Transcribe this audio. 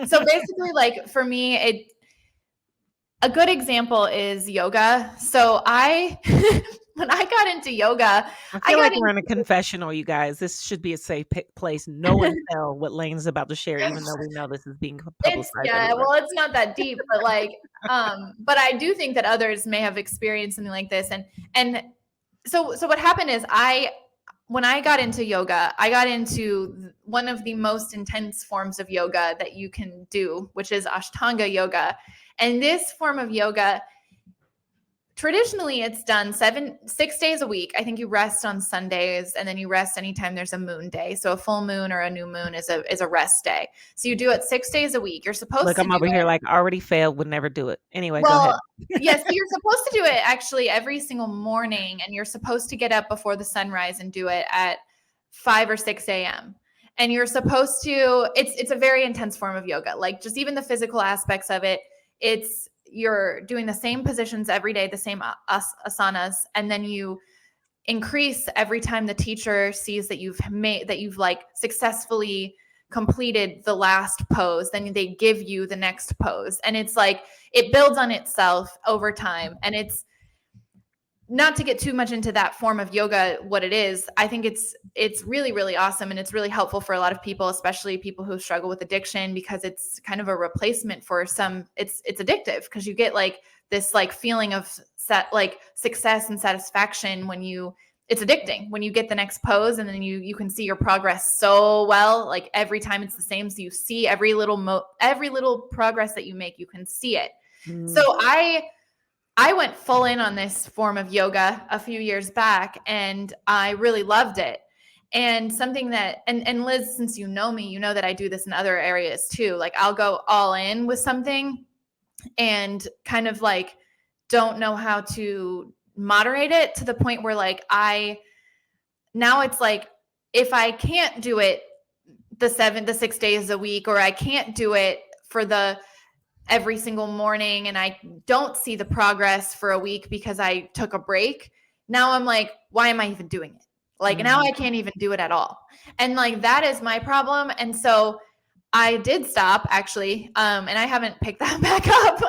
So basically, like for me, a good example is yoga. So when I got into yoga, I I feel got like we're in a confessional, you guys. This should be a safe place. No one tell what Lane's about to share, even though we know this is being publicized everywhere. well, it's not that deep, but like, but I do think that others may have experienced something like this. And so what happened is when I got into yoga, I got into one of the most intense forms of yoga that you can do, which is Ashtanga yoga. And this form of yoga, traditionally it's done 6 days a week. I think you rest on Sundays and then you rest anytime there's a moon day. So a full moon or a new moon is a rest day. So you do it 6 days a week. You're supposed Look, to I'm do over here it. like already failed, would never do it. Anyway, go ahead. Well, yes, so you're supposed to do it actually every single morning, and you're supposed to get up before the sunrise and do it at 5 or 6 a.m. And you're supposed to, it's a very intense form of yoga. Like just even the physical aspects of it, you're doing the same positions every day, the same asanas, and then you increase every time the teacher sees that you've like successfully completed the last pose, then they give you the next pose. And it's like it builds on itself over time. And it's not to get too much into that form of yoga, what it is. I think it's really, really awesome. And it's really helpful for a lot of people, especially people who struggle with addiction, because it's kind of a replacement for it's addictive because you get like this like feeling of like success and satisfaction it's addicting when you get the next pose, and then you can see your progress so well, like every time it's the same. So you see every little progress that you make, you can see it. So I went full in on this form of yoga a few years back, and I really loved it. And something that, and Liz, since you know me, you know that I do this in other areas too. Like I'll go all in with something and kind of like don't know how to moderate it to the point where like now it's like, if I can't do it the 6 days a week, or I can't do it for every single morning, and I don't see the progress for a week because I took a break, now I'm like, why am I even doing it? Like now I can't even do it at all. And like, that is my problem. And so I did stop actually. And I haven't picked that back up.